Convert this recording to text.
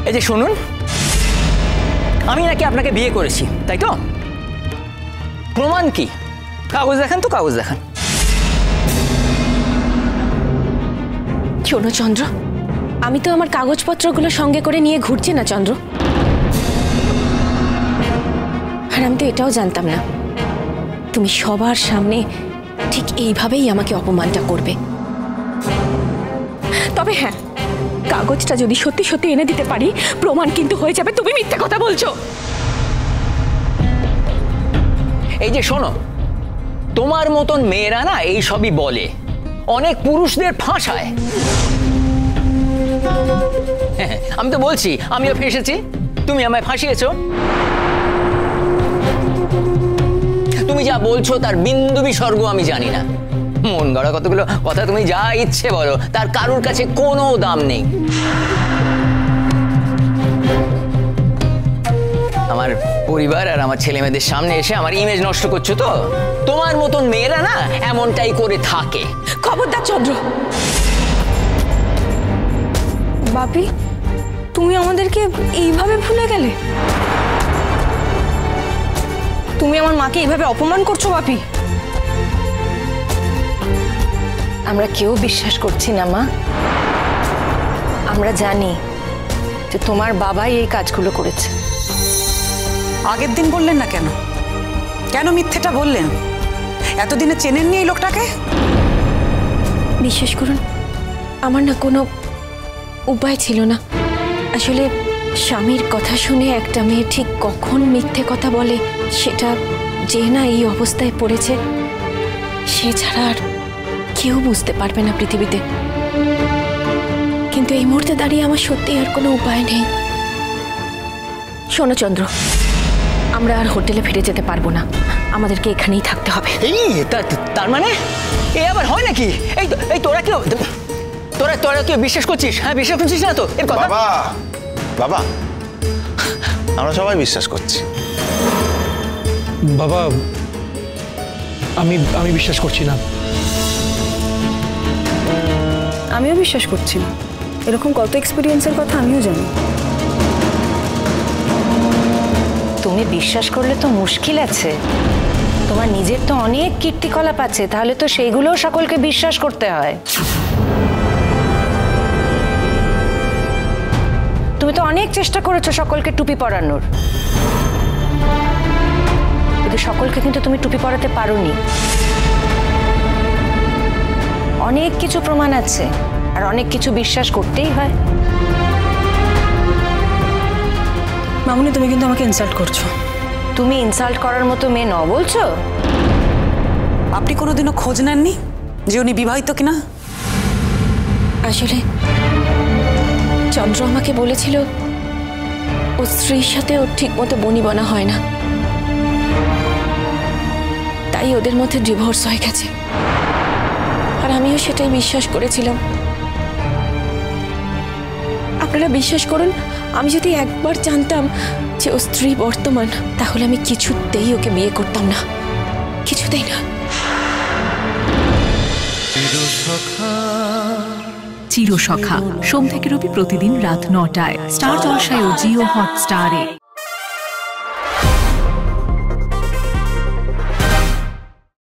এই যে শুনুন, আমি নাকি আপনাকে বিয়ে করেছি, তাই তো? প্রমাণ কি? কাগজ দেখান তো, কাগজ দেখান। শোনো চন্দ্র, আমি তো আমার কাগজপত্রগুলো সঙ্গে করে নিয়ে ঘুরছি না চন্দ্র। আর আমি তো এটাও জানতাম না তুমি সবার সামনে ঠিক এইভাবেই আমাকে অপমানটা করবে। তবে হ্যাঁ, কাগজটা যদি সত্যি সত্যি এনে দিতে পারি, প্রমাণ কিন্তু হয়ে যাবে তুমি মিথ্যে কথা বলছো। এই যে শোনো, তোমার মতন মেয়েরা না এই সবই বলে, অনেক পুরুষদের ফাঁসায়। আমি তো বলছি আমিও ফেঁসেছি, তুমি আমায় ফাঁসিয়েছো। তুমি যা বলছো তার বিন্দু বিসর্গ আমি জানি না। মন গড়া কতগুলো কথা তুমি যা ইচ্ছে বলো, তার কারোর কাছে কোনো দাম নেই। আমার পরিবার আর আমার ছেলে মেয়েদের সামনে এসে আমার ইমেজ নষ্ট করছো তো। তোমার মতন মেয়েরা না এমনটাই করে থাকে। খবরদার চন্দ্র। বাপি, তুমি আমাদেরকে এইভাবে ভুলে গেলে? তুমি আমার মাকে এইভাবে অপমান করছো বাপি। আমরা কেউ বিশ্বাস করছি না মা। আমরা জানি যে তোমার বাবাই এই কাজগুলো করেছে। আগের দিন বললেন না কেন? কেন মিথ্যেটা বললেন? এতদিনে চেনেননি এই লোকটাকে? বিশ্বাস করুন, আমার না কোনো উপায় ছিল না। আসলে স্বামীর কথা শুনে একটা মেয়ে ঠিক কখন মিথ্যে কথা বলে সেটা যে না এই অবস্থায় পড়েছে সে ছাড়া আর কেউ বুঝতে পারবে না পৃথিবীতে। কিন্তু এই মুহূর্তে দাঁড়িয়ে আমার সত্যি আর কোনো উপায় নেই। শোনো চন্দ্র, আমরা আর হোটেলে ফিরে যেতে পারবো না, আমাদেরকে এখানেই থাকতে হবে। এই তার মানে এ আবার হয় নাকি? এই তোরা কেউ তোরা কেউ বিশ্বাস করছিস? হ্যাঁ, বিশ্বাস করছিস না তো এর কথা? বাবা বাবা, আমরা সবাই বিশ্বাস করছি। বাবা, আমি বিশ্বাস করছি না। আমিও বিশ্বাস করছি না। এরকম কত এক্সপিরিয়েন্সের কথা আমিও জানি। তুমি বিশ্বাস করলে তো মুশকিল আছে। তোমার নিজের তো অনেক কীর্তিকলাপ আছে, তাহলে তো সেইগুলোও সকলকে বিশ্বাস করতে হয়। তুমি তো অনেক চেষ্টা করেছো সকলকে টুপি পরানোর, কিন্তু সকলকে কিন্তু তুমি টুপি পরাতে পারোনি। অনেক কিছু প্রমাণ আছে, আর অনেক কিছু বিশ্বাস করতেই হয়। মামুনি, তুমি কিন্তু আমাকে ইনসাল্ট করছো। তুমি ইনসাল্ট করার মতো মেয়ে নও বলছো? আপনি কোনোদিনও খোঁজ নেননি যে উনি বিবাহিত কিনা? আসলে চন্দ্র আমাকে বলেছিল ও স্ত্রীর সাথে ওর ঠিক মতো বনিবনা হয় না, তাই ওদের মধ্যে ডিভোর্স হয়ে গেছে। আর আমিও সেটাই বিশ্বাস করেছিলাম। আপনারা বিশ্বাস করুন, আমি যদি একবার জানতাম যে ও স্ত্রী বর্তমান, তাহলে আমি কিছুতেই ওকে বিয়ে করতাম না, কিছুতেই না। চিরসখা সোম থেকে রবি প্রতিদিন রাত ৯টায় স্টার জলসায় ও জিও হটস্টারে।